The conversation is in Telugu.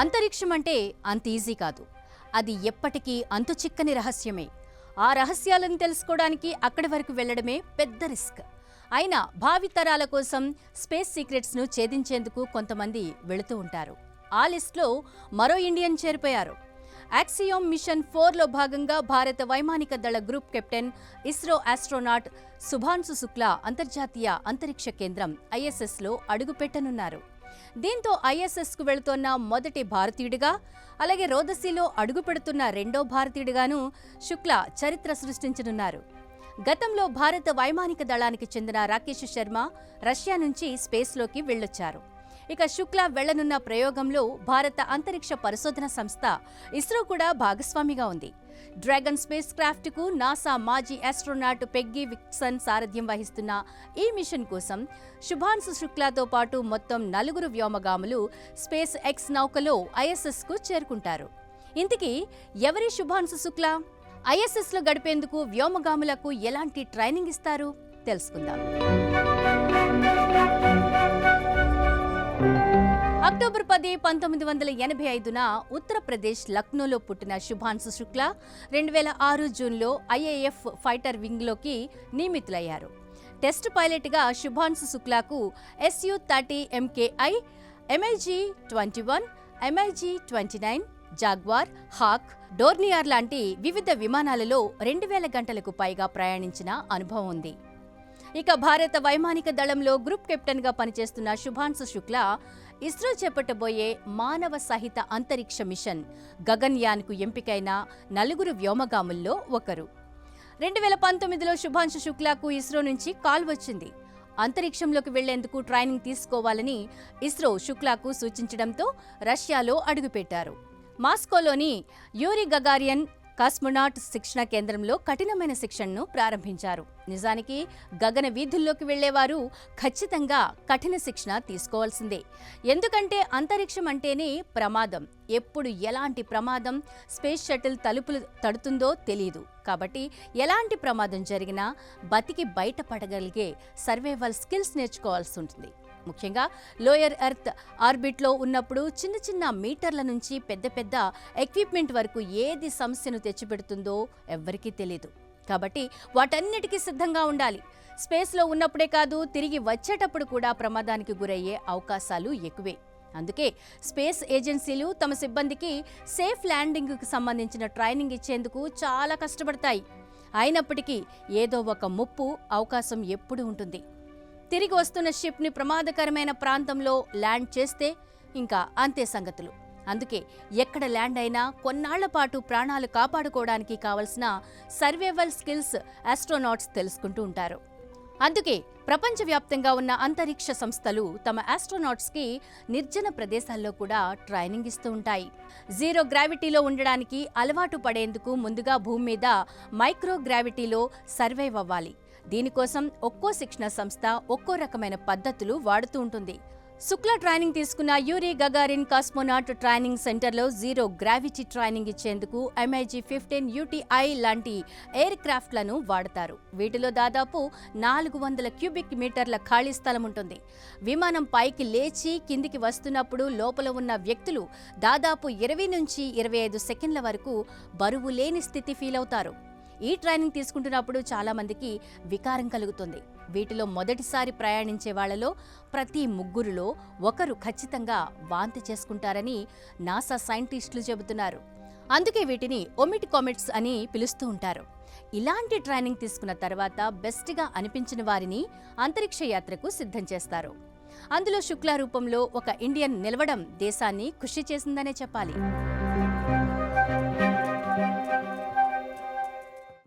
అంతరిక్షం అంటే అంత ఈజీ కాదు. అది ఎప్పటికీ అంతు చిక్కని రహస్యమే. ఆ రహస్యాలను తెలుసుకోవడానికి అక్కడి వరకు వెళ్లడమే పెద్ద రిస్క్. అయినా భావితరాల కోసం స్పేస్ సీక్రెట్స్ను ఛేదించేందుకు కొంతమంది వెళుతూ ఉంటారు. ఆ లిస్టులో మరో ఇండియన్ చేరిపోయారు. యాక్సియోమ్ మిషన్ 4లో భాగంగా భారత వైమానిక దళ group captain, ISRO astronaut Shubhanshu Shukla అంతర్జాతీయ అంతరిక్ష కేంద్రం ISSలో అడుగుపెట్టనున్నారు. దీంతో ISSకు వెళుతోన్న మొదటి భారతీయుడిగా, అలాగే రోదసీలో అడుగుపెడుతున్న రెండో భారతీయుడిగాను శుక్లా చరిత్ర సృష్టించనున్నారు. గతంలో భారత వైమానిక దళానికి చెందిన రాకేష్ శర్మ రష్యా నుంచి స్పేస్లోకి వెళ్లొచ్చారు. ఇక శుక్లా వెళ్లనున్న ప్రయోగంలో భారత అంతరిక్ష పరిశోధన సంస్థ ఇస్రో కూడా భాగస్వామిగా ఉంది. డ్రాగన్ స్పేస్ క్రాఫ్ట్ కు నాసా మాజీ ఆస్ట్రోనాట్ పెగ్గీ విక్సన్ సారథ్యం వహిస్తున్న ఈ మిషన్ కోసం శుభాంశు శుక్లాతో పాటు మొత్తం 4 వ్యోమగాములు స్పేస్ ఎక్స్ నౌకలో ISSకు చేరుకుంటారు. ఇంతకీ ఎవరి శుభాంశు శుక్లా? ISSలో గడిపేందుకు వ్యోమగాములకు ఎలాంటి ట్రైనింగ్ ఇస్తారు తెలుసుకుందాం. అక్టోబర్ 10, 1985న ఉత్తరప్రదేశ్ లక్నోలో పుట్టిన శుభాంశు శుక్లా 2006 జూన్లో IAF ఫైటర్ వింగ్లోకి నియమితులయ్యారు. టెస్ట్ పైలట్గా శుభాంశు శుక్లాకు Su-30 MKI, MiG-21, MiG-29, Jaguar, Hawk, Dornier లాంటి వివిధ విమానాలలో 2000 గంటలకు పైగా ప్రయాణించిన అనుభవం ఉంది. ఇక భారత వైమానిక దళంలో గ్రూప్ కెప్టెన్గా పనిచేస్తున్న శుభాంశు శుక్లా ఇస్రో చేపట్టబోయే మానవ సహిత అంతరిక్ష మిషన్ గగన్యాన్కు ఎంపికైన 4 వ్యోమగాముల్లో ఒకరు. 2019లో శుభాంశు శుక్లాకు ఇస్రో నుంచి కాల్ వచ్చింది. అంతరిక్షంలోకి వెళ్లేందుకు ట్రైనింగ్ తీసుకోవాలని ఇస్రో శుక్లాకు సూచించడంతో రష్యాలో అడుగుపెట్టారు. మాస్కోలోని యూరీ గగారియన్ కాస్మోనాట్ శిక్షణ కేంద్రంలో కఠినమైన శిక్షణను ప్రారంభించారు. నిజానికి గగన వీధుల్లోకి వెళ్లేవారు ఖచ్చితంగా కఠిన శిక్షణ తీసుకోవాల్సిందే. ఎందుకంటే అంతరిక్షం అంటేనే ప్రమాదం. ఎప్పుడు ఎలాంటి ప్రమాదం స్పేస్ షటిల్ తలుపులు తడుతుందో తెలియదు. కాబట్టి ఎలాంటి ప్రమాదం జరిగినా బతికి బయటపడగలిగే సర్వైవల్ స్కిల్స్ నేర్చుకోవాల్సి ఉంటుంది. ముఖ్యంగా లోయర్ ఎర్త్ ఆర్బిట్లో ఉన్నప్పుడు చిన్న చిన్న మీటర్ల నుంచి పెద్ద పెద్ద ఎక్విప్మెంట్ వరకు ఏది సమస్యను తెచ్చిపెడుతుందో ఎవ్వరికీ తెలీదు. కాబట్టి వాటన్నిటికీ సిద్ధంగా ఉండాలి. స్పేస్లో ఉన్నప్పుడే కాదు, తిరిగి వచ్చేటప్పుడు కూడా ప్రమాదానికి గురయ్యే అవకాశాలు ఎక్కువే. అందుకే స్పేస్ ఏజెన్సీలు తమ సిబ్బందికి సేఫ్ ల్యాండింగ్కు సంబంధించిన ట్రైనింగ్ ఇచ్చేందుకు చాలా కష్టపడతాయి. అయినప్పటికీ ఏదో ఒక ముప్పు అవకాశం ఎప్పుడూ ఉంటుంది. తిరిగి వస్తున్న షిప్ని ప్రమాదకరమైన ప్రాంతంలో ల్యాండ్ చేస్తే ఇంకా అంతే సంగతులు. అందుకే ఎక్కడ ల్యాండ్ అయినా కొన్నాళ్ల పాటు ప్రాణాలు కాపాడుకోవడానికి కావలసిన సర్వైవల్ స్కిల్స్ ఆస్ట్రోనాట్స్ తెలుసుకుంటూ ఉంటారు. అందుకే ప్రపంచవ్యాప్తంగా ఉన్న అంతరిక్ష సంస్థలు తమ ఆస్ట్రోనాట్స్కి నిర్జన ప్రదేశాల్లో కూడా ట్రైనింగ్ ఇస్తూ ఉంటాయి. జీరో గ్రావిటీలో ఉండడానికి అలవాటు పడేందుకు ముందుగా భూమి మీద మైక్రో గ్రావిటీలో సర్వైవ్ అవ్వాలి. దీనికోసం ఒక్కో శిక్షణ సంస్థ ఒక్కో రకమైన పద్ధతులు వాడుతూ ఉంటుంది. శుక్లా ట్రైనింగ్ తీసుకున్న యూరీ గగారిన్ కాస్మోనాట్ ట్రైనింగ్ సెంటర్లో జీరో గ్రావిటీ ట్రైనింగ్ ఇచ్చేందుకు MiG-15 UTI లాంటి ఎయిర్ క్రాఫ్ట్లను వాడతారు. వీటిలో దాదాపు 400 క్యూబిక్ మీటర్ల ఖాళీ స్థలం ఉంటుంది. విమానం పైకి లేచి కిందికి వస్తున్నప్పుడు లోపల ఉన్న వ్యక్తులు దాదాపు 20 నుంచి 25 సెకండ్ల వరకు బరువు లేని స్థితి ఫీల్ అవుతారు. ఈ ట్రైనింగ్ తీసుకుంటున్నప్పుడు చాలా మందికి వికారం కలుగుతుంది. వీటిలో మొదటిసారి ప్రయాణించే వాళ్లలో ప్రతి 3లో ఒకరు ఖచ్చితంగా వాంతి చేసుకుంటారని నాసా సైంటిస్టులు చెబుతున్నారు. అందుకే వీటిని ఒమిట్ కామెట్స్ అని పిలుస్తూ ఉంటారు. ఇలాంటి ట్రైనింగ్ తీసుకున్న తర్వాత బెస్ట్గా అనిపించిన వారిని అంతరిక్ష యాత్రకు సిద్ధం చేస్తారు. అందులో శుక్లా రూపంలో ఒక ఇండియన్ నిలవడం దేశాన్ని ఖుషి చేసిందనే చెప్పాలి.